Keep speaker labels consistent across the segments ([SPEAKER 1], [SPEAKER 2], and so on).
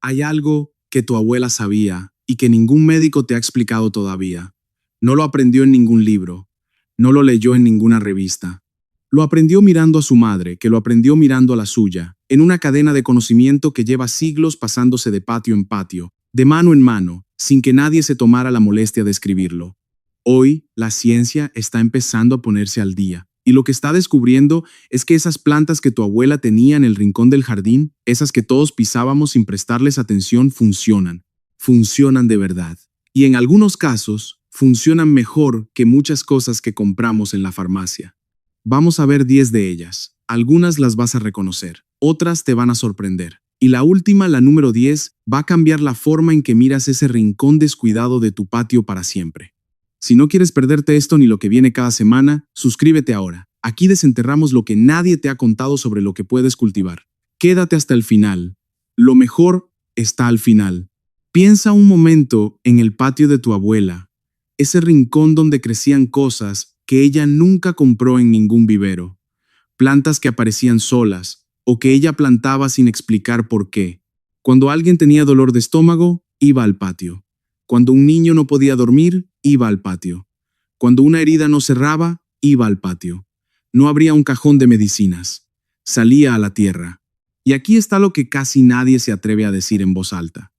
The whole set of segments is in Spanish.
[SPEAKER 1] Hay algo que tu abuela sabía y que ningún médico te ha explicado todavía. No lo aprendió en ningún libro, no lo leyó en ninguna revista. Lo aprendió mirando a su madre, que lo aprendió mirando a la suya, en una cadena de conocimiento que lleva siglos pasándose de patio en patio, de mano en mano, sin que nadie se tomara la molestia de escribirlo. Hoy, la ciencia está empezando a ponerse al día, y lo que está descubriendo es que esas plantas que tu abuela tenía en el rincón del jardín, esas que todos pisábamos sin prestarles atención, funcionan de verdad. Y en algunos casos, funcionan mejor que muchas cosas que compramos en la farmacia. Vamos a ver 10 de ellas. Algunas las vas a reconocer, otras te van a sorprender. Y la última, la número 10, va a cambiar la forma en que miras ese rincón descuidado de tu patio para siempre. Si no quieres perderte esto ni lo que viene cada semana, suscríbete ahora. Aquí desenterramos lo que nadie te ha contado sobre lo que puedes cultivar. Quédate hasta el final. Lo mejor está al final. Piensa un momento en el patio de tu abuela, ese rincón donde crecían cosas que ella nunca compró en ningún vivero, plantas que aparecían solas o que ella plantaba sin explicar por qué. Cuando alguien tenía dolor de estómago, iba al patio. Cuando un niño no podía dormir, iba al patio. Cuando una herida no cerraba, iba al patio. No abría un cajón de medicinas. Salía a la tierra. Y aquí está lo que casi nadie se atreve a decir en voz alta.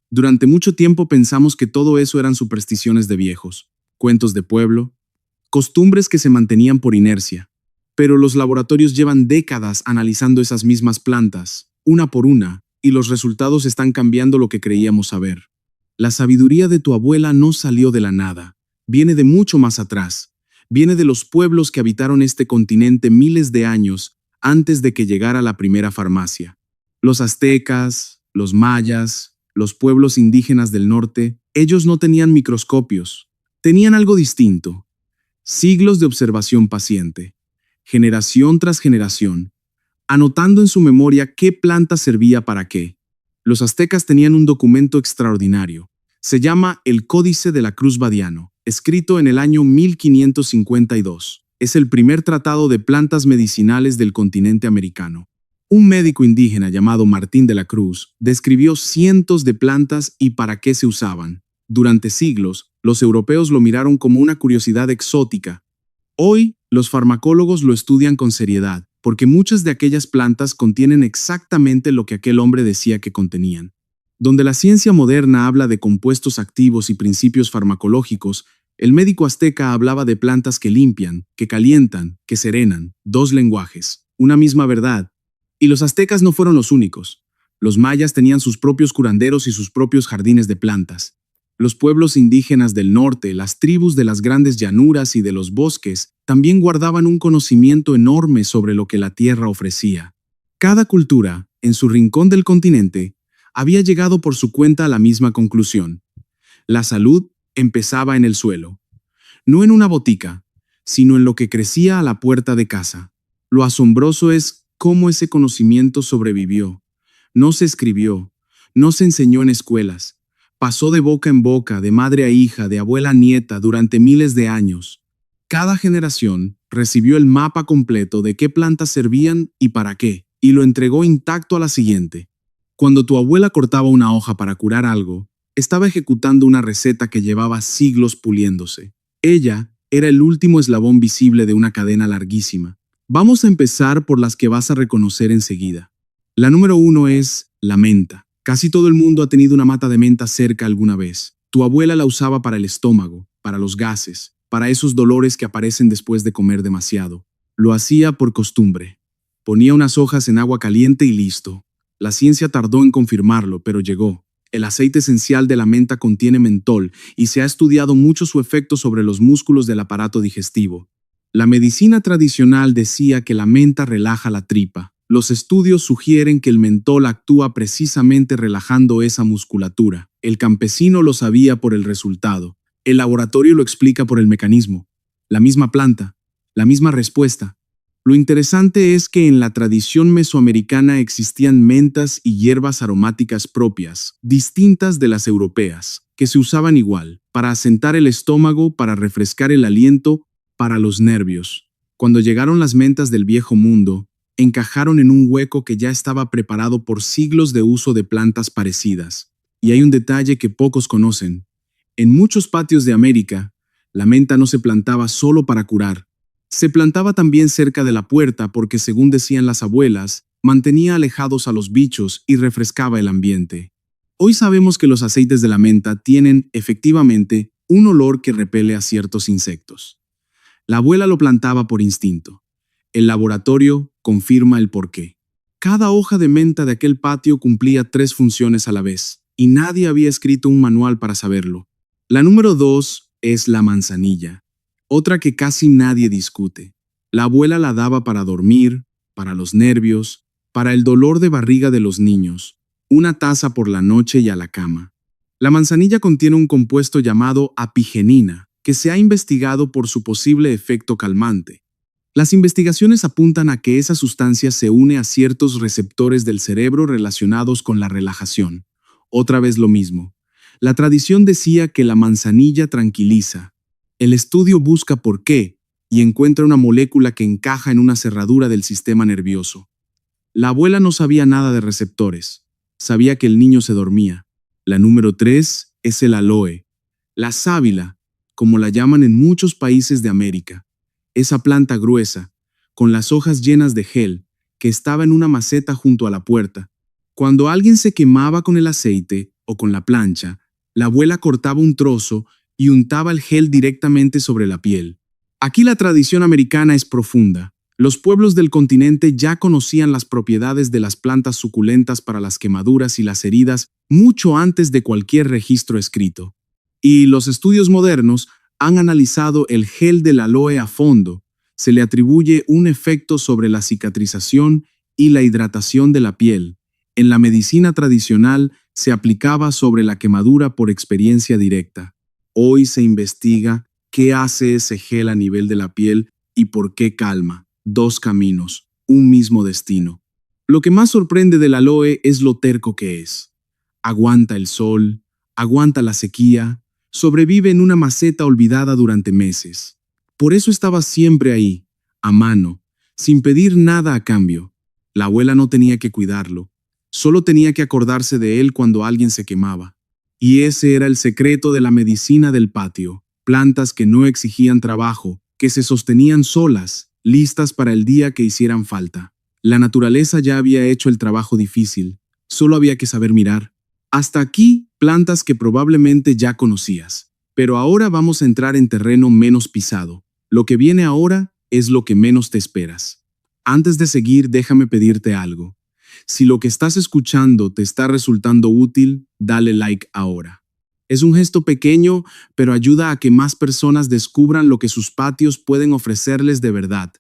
[SPEAKER 1] Durante mucho tiempo pensamos que todo eso eran supersticiones de viejos, cuentos de pueblo, costumbres que se mantenían por inercia. Pero los laboratorios llevan décadas analizando esas mismas plantas, una por una, y los resultados están cambiando lo que creíamos saber. La sabiduría de tu abuela no salió de la nada, viene de mucho más atrás, viene de los pueblos que habitaron este continente miles de años antes de que llegara la primera farmacia. Los aztecas, los mayas, los pueblos indígenas del norte, ellos no tenían microscopios, tenían algo distinto. Siglos de observación paciente, generación tras generación, anotando en su memoria qué planta servía para qué. Los aztecas tenían un documento extraordinario. Se llama el Códice de la Cruz Badiano, escrito en el año 1552. Es el primer tratado de plantas medicinales del continente americano. Un médico indígena llamado Martín de la Cruz describió cientos de plantas y para qué se usaban. Durante siglos, los europeos lo miraron como una curiosidad exótica. Hoy, los farmacólogos lo estudian con seriedad, porque muchas de aquellas plantas contienen exactamente lo que aquel hombre decía que contenían. Donde la ciencia moderna habla de compuestos activos y principios farmacológicos, el médico azteca hablaba de plantas que limpian, que calientan, que serenan, dos lenguajes, una misma verdad. Y los aztecas no fueron los únicos. Los mayas tenían sus propios curanderos y sus propios jardines de plantas. Los pueblos indígenas del norte, las tribus de las grandes llanuras y de los bosques, también guardaban un conocimiento enorme sobre lo que la tierra ofrecía. Cada cultura, en su rincón del continente, había llegado por su cuenta a la misma conclusión. La salud empezaba en el suelo, no en una botica, sino en lo que crecía a la puerta de casa. Lo asombroso es cómo ese conocimiento sobrevivió. No se escribió, no se enseñó en escuelas. Pasó de boca en boca, de madre a hija, de abuela a nieta, durante miles de años. Cada generación recibió el mapa completo de qué plantas servían y para qué, y lo entregó intacto a la siguiente. Cuando tu abuela cortaba una hoja para curar algo, estaba ejecutando una receta que llevaba siglos puliéndose. Ella era el último eslabón visible de una cadena larguísima. Vamos a empezar por las que vas a reconocer enseguida. La número 1 es la menta. Casi todo el mundo ha tenido una mata de menta cerca alguna vez. Tu abuela la usaba para el estómago, para los gases, para esos dolores que aparecen después de comer demasiado. Lo hacía por costumbre. Ponía unas hojas en agua caliente y listo. La ciencia tardó en confirmarlo, pero llegó. El aceite esencial de la menta contiene mentol y se ha estudiado mucho su efecto sobre los músculos del aparato digestivo. La medicina tradicional decía que la menta relaja la tripa. Los estudios sugieren que el mentol actúa precisamente relajando esa musculatura. El campesino lo sabía por el resultado. El laboratorio lo explica por el mecanismo. La misma planta, la misma respuesta. Lo interesante es que en la tradición mesoamericana existían mentas y hierbas aromáticas propias, distintas de las europeas, que se usaban igual, para asentar el estómago, para refrescar el aliento, para los nervios. Cuando llegaron las mentas del viejo mundo, encajaron en un hueco que ya estaba preparado por siglos de uso de plantas parecidas. Y hay un detalle que pocos conocen. En muchos patios de América, la menta no se plantaba solo para curar. Se plantaba también cerca de la puerta porque, según decían las abuelas, mantenía alejados a los bichos y refrescaba el ambiente. Hoy sabemos que los aceites de la menta tienen, efectivamente, un olor que repele a ciertos insectos. La abuela lo plantaba por instinto. El laboratorio confirma el porqué. Cada hoja de menta de aquel patio cumplía 3 funciones a la vez, y nadie había escrito un manual para saberlo. La número 2 es la manzanilla, otra que casi nadie discute. La abuela la daba para dormir, para los nervios, para el dolor de barriga de los niños, una taza por la noche y a la cama. La manzanilla contiene un compuesto llamado apigenina, que se ha investigado por su posible efecto calmante. Las investigaciones apuntan a que esa sustancia se une a ciertos receptores del cerebro relacionados con la relajación. Otra vez lo mismo. La tradición decía que la manzanilla tranquiliza. El estudio busca por qué y encuentra una molécula que encaja en una cerradura del sistema nervioso. La abuela no sabía nada de receptores. Sabía que el niño se dormía. La número 3 es el aloe, la sábila, como la llaman en muchos países de América. Esa planta gruesa, con las hojas llenas de gel, que estaba en una maceta junto a la puerta. Cuando alguien se quemaba con el aceite o con la plancha, la abuela cortaba un trozo y untaba el gel directamente sobre la piel. Aquí la tradición americana es profunda. Los pueblos del continente ya conocían las propiedades de las plantas suculentas para las quemaduras y las heridas mucho antes de cualquier registro escrito. Y los estudios modernos han analizado el gel del aloe a fondo. Se le atribuye un efecto sobre la cicatrización y la hidratación de la piel. En la medicina tradicional se aplicaba sobre la quemadura por experiencia directa. Hoy se investiga qué hace ese gel a nivel de la piel y por qué calma. 2 caminos, un mismo destino. Lo que más sorprende del aloe es lo terco que es. Aguanta el sol, aguanta la sequía, sobrevive en una maceta olvidada durante meses. Por eso estaba siempre ahí, a mano, sin pedir nada a cambio. La abuela no tenía que cuidarlo, solo tenía que acordarse de él cuando alguien se quemaba. Y ese era el secreto de la medicina del patio, plantas que no exigían trabajo, que se sostenían solas, listas para el día que hicieran falta. La naturaleza ya había hecho el trabajo difícil, solo había que saber mirar. Hasta aquí, plantas que probablemente ya conocías. Pero ahora vamos a entrar en terreno menos pisado. Lo que viene ahora es lo que menos te esperas. Antes de seguir, déjame pedirte algo. Si lo que estás escuchando te está resultando útil, dale like ahora. Es un gesto pequeño, pero ayuda a que más personas descubran lo que sus patios pueden ofrecerles de verdad.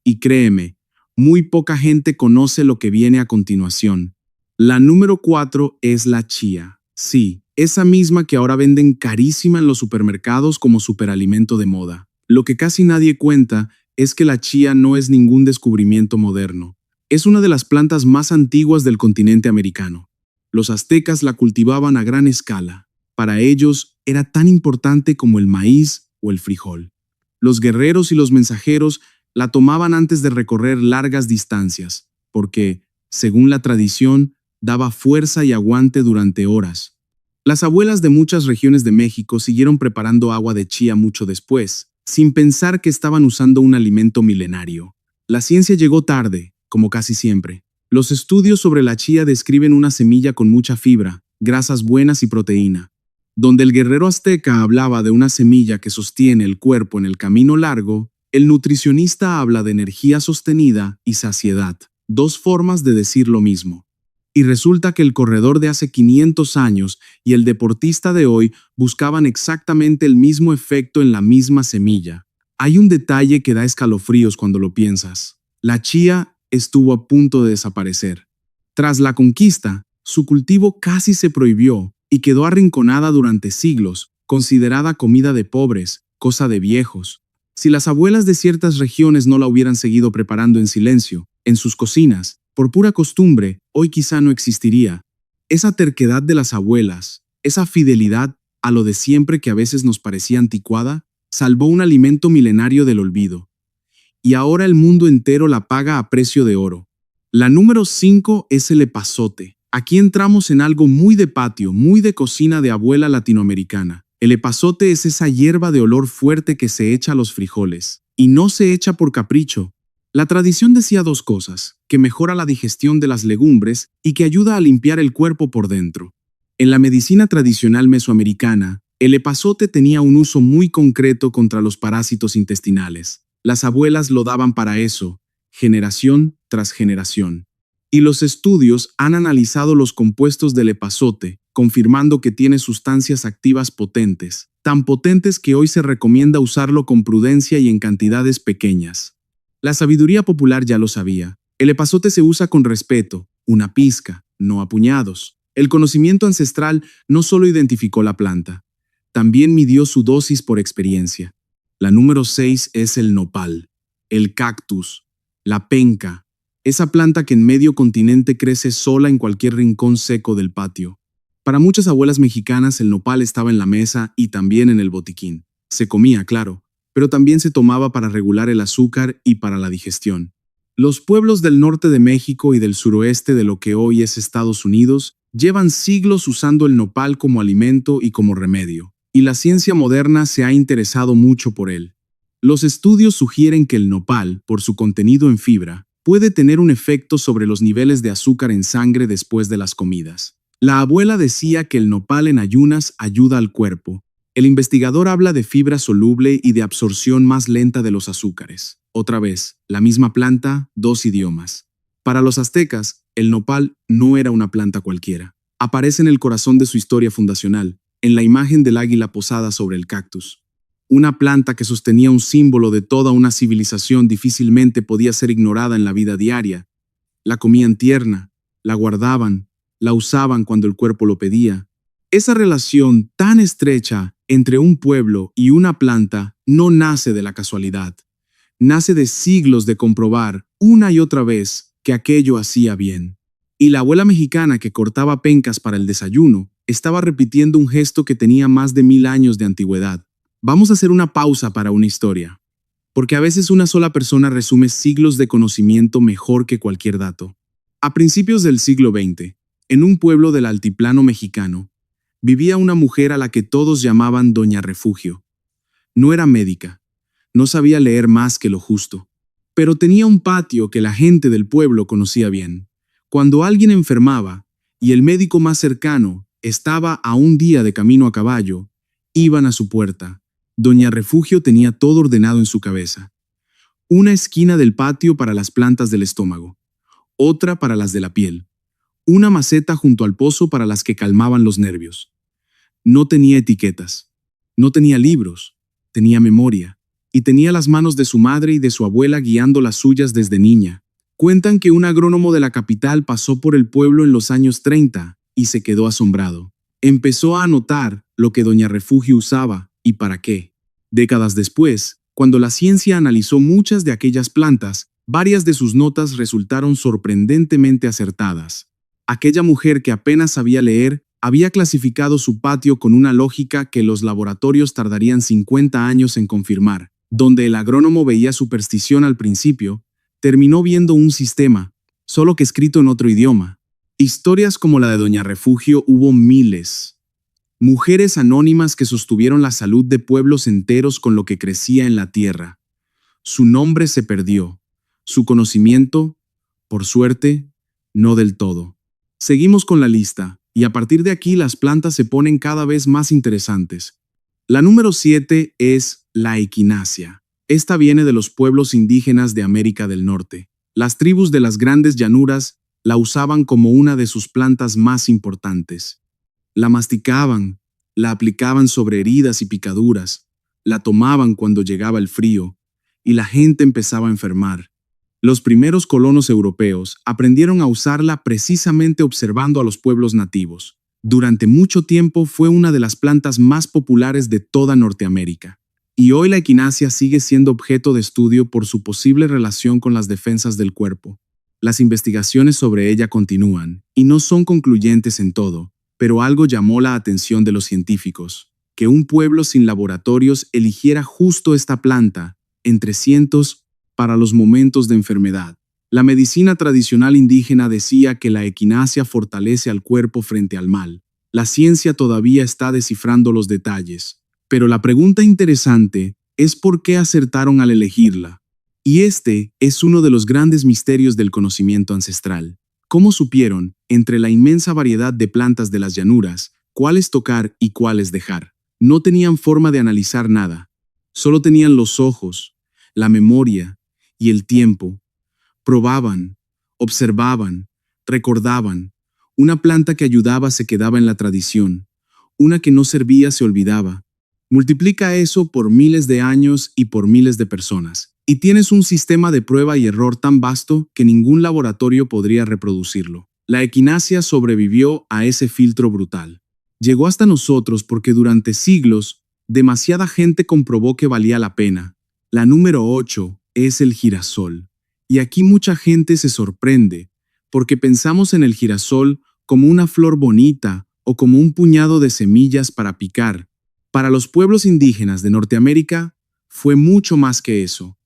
[SPEAKER 1] Y créeme, muy poca gente conoce lo que viene a continuación. La número 4 es la chía. Sí, esa misma que ahora venden carísima en los supermercados como superalimento de moda. Lo que casi nadie cuenta es que la chía no es ningún descubrimiento moderno. Es una de las plantas más antiguas del continente americano. Los aztecas la cultivaban a gran escala. Para ellos era tan importante como el maíz o el frijol. Los guerreros y los mensajeros la tomaban antes de recorrer largas distancias, porque, según la tradición, daba fuerza y aguante durante horas. Las abuelas de muchas regiones de México siguieron preparando agua de chía mucho después, sin pensar que estaban usando un alimento milenario. La ciencia llegó tarde, como casi siempre. Los estudios sobre la chía describen una semilla con mucha fibra, grasas buenas y proteína. Donde el guerrero azteca hablaba de una semilla que sostiene el cuerpo en el camino largo, el nutricionista habla de energía sostenida y saciedad, 2 formas de decir lo mismo. Y resulta que el corredor de hace 500 años y el deportista de hoy buscaban exactamente el mismo efecto en la misma semilla. Hay un detalle que da escalofríos cuando lo piensas. La chía estuvo a punto de desaparecer. Tras la conquista, su cultivo casi se prohibió y quedó arrinconada durante siglos, considerada comida de pobres, cosa de viejos. Si las abuelas de ciertas regiones no la hubieran seguido preparando en silencio, en sus cocinas, por pura costumbre, hoy quizá no existiría. Esa terquedad de las abuelas, esa fidelidad a lo de siempre que a veces nos parecía anticuada, salvó un alimento milenario del olvido. y ahora el mundo entero la paga a precio de oro. La número 5 es el epazote. Aquí entramos en algo muy de patio, muy de cocina de abuela latinoamericana. El epazote es esa hierba de olor fuerte que se echa a los frijoles, y no se echa por capricho. La tradición decía dos cosas: que mejora la digestión de las legumbres y que ayuda a limpiar el cuerpo por dentro. En la medicina tradicional mesoamericana, el epazote tenía un uso muy concreto contra los parásitos intestinales. Las abuelas lo daban para eso, generación tras generación. Y los estudios han analizado los compuestos del epazote, confirmando que tiene sustancias activas potentes, tan potentes que hoy se recomienda usarlo con prudencia y en cantidades pequeñas. La sabiduría popular ya lo sabía. El epazote se usa con respeto, una pizca, no a puñados. El conocimiento ancestral no solo identificó la planta, también midió su dosis por experiencia. La número 6 es el nopal, el cactus, la penca, esa planta que en medio continente crece sola en cualquier rincón seco del patio. Para muchas abuelas mexicanas el nopal estaba en la mesa y también en el botiquín. Se comía, claro, pero también se tomaba para regular el azúcar y para la digestión. Los pueblos del norte de México y del suroeste de lo que hoy es Estados Unidos llevan siglos usando el nopal como alimento y como remedio, y la ciencia moderna se ha interesado mucho por él. Los estudios sugieren que el nopal, por su contenido en fibra, puede tener un efecto sobre los niveles de azúcar en sangre después de las comidas. La abuela decía que el nopal en ayunas ayuda al cuerpo. El investigador habla de fibra soluble y de absorción más lenta de los azúcares. Otra vez, la misma planta, dos idiomas. Para los aztecas, el nopal no era una planta cualquiera. Aparece en el corazón de su historia fundacional, en la imagen del águila posada sobre el cactus. Una planta que sostenía un símbolo de toda una civilización difícilmente podía ser ignorada en la vida diaria. La comían tierna, la guardaban, la usaban cuando el cuerpo lo pedía. Esa relación tan estrecha entre un pueblo y una planta no nace de la casualidad. Nace de siglos de comprobar una y otra vez que aquello hacía bien. Y la abuela mexicana que cortaba pencas para el desayuno estaba repitiendo un gesto que tenía más de 1000 años de antigüedad. Vamos a hacer una pausa para una historia, porque a veces una sola persona resume siglos de conocimiento mejor que cualquier dato. A principios del siglo XX, en un pueblo del altiplano mexicano, vivía una mujer a la que todos llamaban Doña Refugio. No era médica, no sabía leer más que lo justo, pero tenía un patio que la gente del pueblo conocía bien. Cuando alguien enfermaba y el médico más cercano estaba a un día de camino a caballo, iban a su puerta. Doña Refugio tenía todo ordenado en su cabeza. Una esquina del patio para las plantas del estómago, otra para las de la piel, una maceta junto al pozo para las que calmaban los nervios. No tenía etiquetas, no tenía libros, tenía memoria, y tenía las manos de su madre y de su abuela guiando las suyas desde niña. Cuentan que un agrónomo de la capital pasó por el pueblo en los años 30 y se quedó asombrado. Empezó a anotar lo que Doña Refugio usaba y para qué. Décadas después, cuando la ciencia analizó muchas de aquellas plantas, varias de sus notas resultaron sorprendentemente acertadas. Aquella mujer que apenas sabía leer había clasificado su patio con una lógica que los laboratorios tardarían 50 años en confirmar. Donde el agrónomo veía superstición al principio, terminó viendo un sistema, solo que escrito en otro idioma. Historias como la de Doña Refugio hubo miles. Mujeres anónimas que sostuvieron la salud de pueblos enteros con lo que crecía en la tierra. Su nombre se perdió. Su conocimiento, por suerte, no del todo. Seguimos con la lista, y a partir de aquí las plantas se ponen cada vez más interesantes. La número 7 es la equinacia. Esta viene de los pueblos indígenas de América del Norte. Las tribus de las grandes llanuras la usaban como una de sus plantas más importantes. La masticaban, la aplicaban sobre heridas y picaduras, la tomaban cuando llegaba el frío, y la gente empezaba a enfermar. Los primeros colonos europeos aprendieron a usarla precisamente observando a los pueblos nativos. Durante mucho tiempo fue una de las plantas más populares de toda Norteamérica. Y hoy la equinacia sigue siendo objeto de estudio por su posible relación con las defensas del cuerpo. Las investigaciones sobre ella continúan, y no son concluyentes en todo, pero algo llamó la atención de los científicos: que un pueblo sin laboratorios eligiera justo esta planta, entre cientos para los momentos de enfermedad. La medicina tradicional indígena decía que la equinacia fortalece al cuerpo frente al mal. La ciencia todavía está descifrando los detalles, pero la pregunta interesante es por qué acertaron al elegirla. Y este es uno de los grandes misterios del conocimiento ancestral. ¿Cómo supieron, entre la inmensa variedad de plantas de las llanuras, cuáles tocar y cuáles dejar? No tenían forma de analizar nada. Solo tenían los ojos, la memoria y el tiempo. Probaban, observaban, recordaban. Una planta que ayudaba se quedaba en la tradición. Una que no servía se olvidaba. Multiplica eso por miles de años y por miles de personas. Y tienes un sistema de prueba y error tan vasto que ningún laboratorio podría reproducirlo. La equinacia sobrevivió a ese filtro brutal. Llegó hasta nosotros porque durante siglos, demasiada gente comprobó que valía la pena. La número 8 es el girasol. Y aquí mucha gente se sorprende, porque pensamos en el girasol como una flor bonita o como un puñado de semillas para picar. Para los pueblos indígenas de Norteamérica, fue mucho más que eso.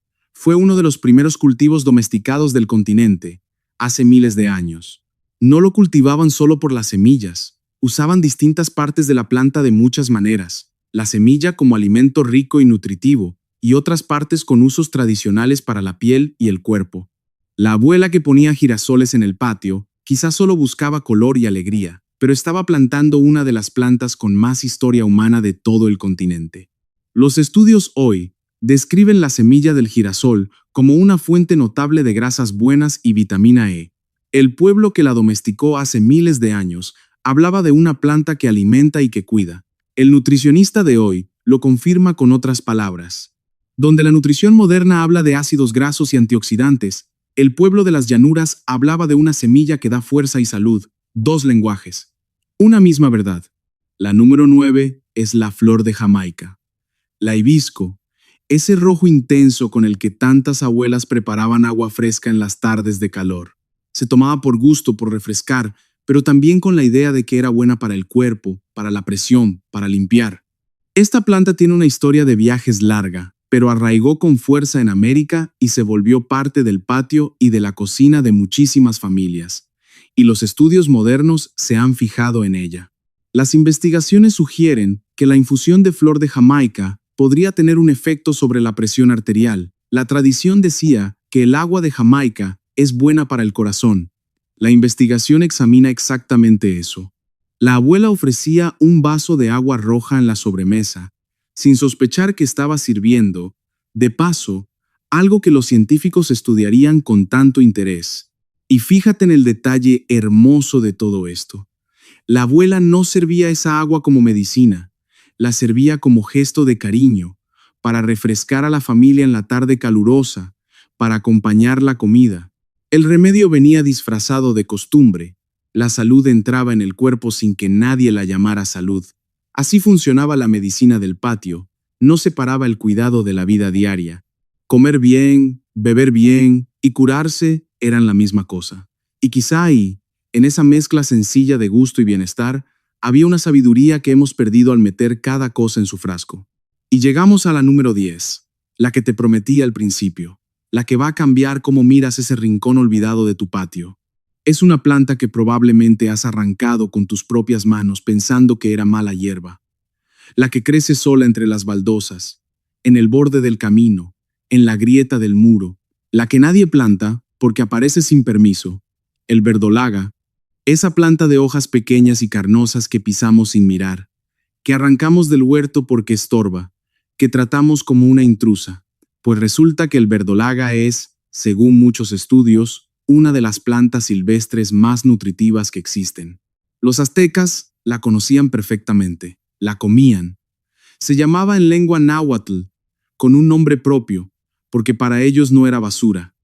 [SPEAKER 1] Fue uno de los primeros cultivos domesticados del continente, hace miles de años. No lo cultivaban solo por las semillas, usaban distintas partes de la planta de muchas maneras. La semilla como alimento rico y nutritivo, y otras partes con usos tradicionales para la piel y el cuerpo. La abuela que ponía girasoles en el patio quizás solo buscaba color y alegría, pero estaba plantando una de las plantas con más historia humana de todo el continente. Los estudios hoy describen la semilla del girasol como una fuente notable de grasas buenas y vitamina E. El pueblo que la domesticó hace miles de años hablaba de una planta que alimenta y que cuida. El nutricionista de hoy lo confirma con otras palabras. Donde la nutrición moderna habla de ácidos grasos y antioxidantes, el pueblo de las llanuras hablaba de una semilla que da fuerza y salud, dos lenguajes. Una misma verdad. La número 9 es la flor de Jamaica. La hibisco, ese rojo intenso con el que tantas abuelas preparaban agua fresca en las tardes de calor. Se tomaba por gusto, por refrescar, pero también con la idea de que era buena para el cuerpo, para la presión, para limpiar. Esta planta tiene una historia de viajes larga, pero arraigó con fuerza en América y se volvió parte del patio y de la cocina de muchísimas familias. Y los estudios modernos se han fijado en ella. Las investigaciones sugieren que la infusión de flor de Jamaica podría tener un efecto sobre la presión arterial. La tradición decía que el agua de Jamaica es buena para el corazón. La investigación examina exactamente eso. La abuela ofrecía un vaso de agua roja en la sobremesa, sin sospechar que estaba sirviendo, de paso, algo que los científicos estudiarían con tanto interés. Y fíjate en el detalle hermoso de todo esto. La abuela no servía esa agua como medicina, la servía como gesto de cariño, para refrescar a la familia en la tarde calurosa, para acompañar la comida. El remedio venía disfrazado de costumbre. La salud entraba en el cuerpo sin que nadie la llamara salud. Así funcionaba la medicina del patio, no separaba el cuidado de la vida diaria. Comer bien, beber bien y curarse eran la misma cosa. Y quizá ahí, en esa mezcla sencilla de gusto y bienestar, había una sabiduría que hemos perdido al meter cada cosa en su frasco. Y llegamos a la número 10, la que te prometí al principio, la que va a cambiar cómo miras ese rincón olvidado de tu patio. Es una planta que probablemente has arrancado con tus propias manos pensando que era mala hierba. La que crece sola entre las baldosas, en el borde del camino, en la grieta del muro. La que nadie planta porque aparece sin permiso. El verdolaga, esa planta de hojas pequeñas y carnosas que pisamos sin mirar, que arrancamos del huerto porque estorba, que tratamos como una intrusa. Pues resulta que el verdolaga es, según muchos estudios, una de las plantas silvestres más nutritivas que existen. Los aztecas la conocían perfectamente, la comían. Se llamaba en lengua náhuatl, con un nombre propio, porque para ellos no era basura,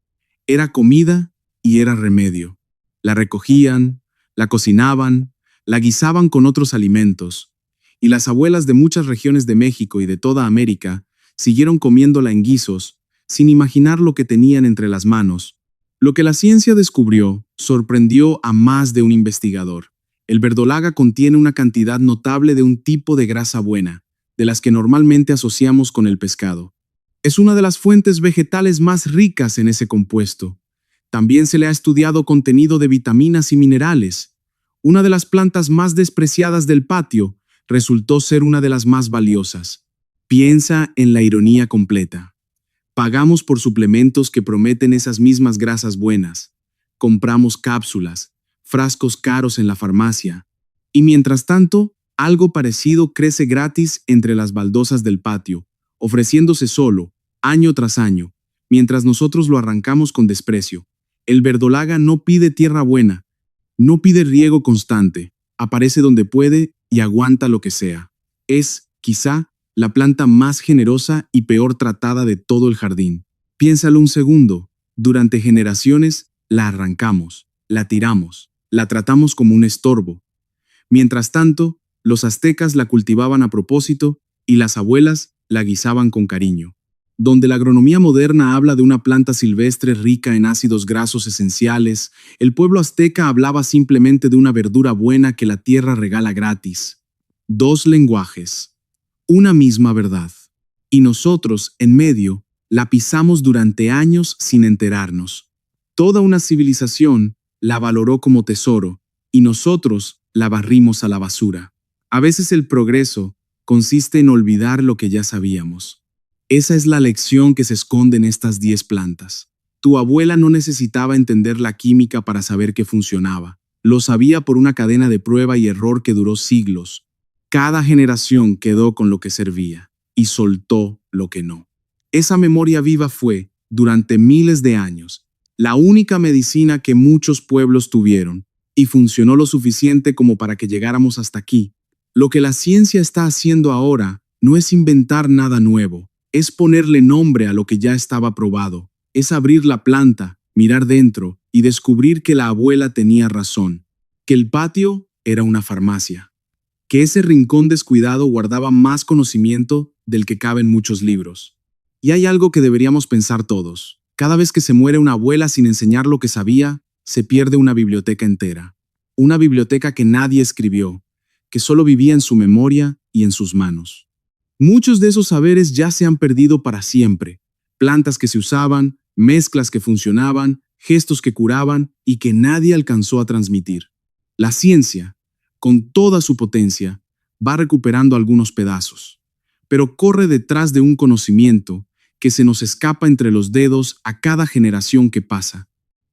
[SPEAKER 1] era comida y era remedio. La recogían, la cocinaban, la guisaban con otros alimentos, y las abuelas de muchas regiones de México y de toda América siguieron comiéndola en guisos, sin imaginar lo que tenían entre las manos. Lo que la ciencia descubrió sorprendió a más de un investigador. El verdolaga contiene una cantidad notable de un tipo de grasa buena, de las que normalmente asociamos con el pescado. Es una de las fuentes vegetales más ricas en ese compuesto. También se le ha estudiado contenido de vitaminas y minerales. Una de las plantas más despreciadas del patio resultó ser una de las más valiosas. Piensa en la ironía completa. Pagamos por suplementos que prometen esas mismas grasas buenas. Compramos cápsulas, frascos caros en la farmacia. Y mientras tanto, algo parecido crece gratis entre las baldosas del patio, ofreciéndose solo, año tras año, mientras nosotros lo arrancamos con desprecio. El verdolaga no pide tierra buena, no pide riego constante, aparece donde puede y aguanta lo que sea. Es, quizá, la planta más generosa y peor tratada de todo el jardín. Piénsalo un segundo. Durante generaciones la arrancamos, la tiramos, la tratamos como un estorbo. Mientras tanto, los aztecas la cultivaban a propósito y las abuelas la guisaban con cariño. Donde la agronomía moderna habla de una planta silvestre rica en ácidos grasos esenciales, el pueblo azteca hablaba simplemente de una verdura buena que la tierra regala gratis. Dos lenguajes. Una misma verdad. Y nosotros, en medio, la pisamos durante años sin enterarnos. Toda una civilización la valoró como tesoro, y nosotros la barrimos a la basura. A veces el progreso consiste en olvidar lo que ya sabíamos. Esa es la lección que se esconde en estas 10 plantas. Tu abuela no necesitaba entender la química para saber que funcionaba. Lo sabía por una cadena de prueba y error que duró siglos. Cada generación quedó con lo que servía y soltó lo que no. Esa memoria viva fue, durante miles de años, la única medicina que muchos pueblos tuvieron y funcionó lo suficiente como para que llegáramos hasta aquí. Lo que la ciencia está haciendo ahora no es inventar nada nuevo, es ponerle nombre a lo que ya estaba probado, es abrir la planta, mirar dentro y descubrir que la abuela tenía razón, que el patio era una farmacia, que ese rincón descuidado guardaba más conocimiento del que cabe en muchos libros. Y hay algo que deberíamos pensar todos. Cada vez que se muere una abuela sin enseñar lo que sabía, se pierde una biblioteca entera. Una biblioteca que nadie escribió, que solo vivía en su memoria y en sus manos. Muchos de esos saberes ya se han perdido para siempre. Plantas que se usaban, mezclas que funcionaban, gestos que curaban y que nadie alcanzó a transmitir. La ciencia, con toda su potencia, va recuperando algunos pedazos, pero corre detrás de un conocimiento que se nos escapa entre los dedos a cada generación que pasa.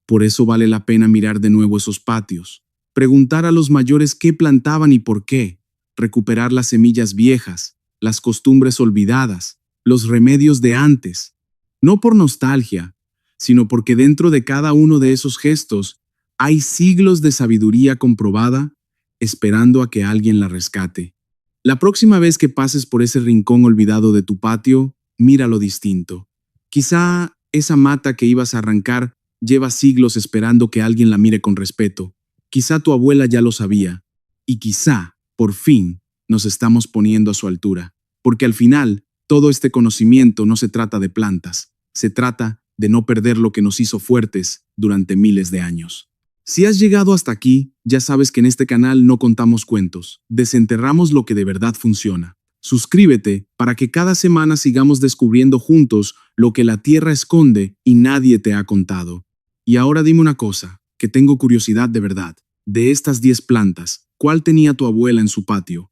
[SPEAKER 1] Por eso vale la pena mirar de nuevo esos patios, preguntar a los mayores qué plantaban y por qué, recuperar las semillas viejas, las costumbres olvidadas, los remedios de antes, no por nostalgia, sino porque dentro de cada uno de esos gestos hay siglos de sabiduría comprobada esperando a que alguien la rescate. La próxima vez que pases por ese rincón olvidado de tu patio, míralo distinto. Quizá esa mata que ibas a arrancar lleva siglos esperando que alguien la mire con respeto. Quizá tu abuela ya lo sabía. Y quizá, por fin, nos estamos poniendo a su altura. Porque al final, todo este conocimiento no se trata de plantas. Se trata de no perder lo que nos hizo fuertes durante miles de años. Si has llegado hasta aquí, ya sabes que en este canal no contamos cuentos, desenterramos lo que de verdad funciona. Suscríbete para que cada semana sigamos descubriendo juntos lo que la tierra esconde y nadie te ha contado. Y ahora dime una cosa, que tengo curiosidad de verdad. De estas 10 plantas, ¿cuál tenía tu abuela en su patio?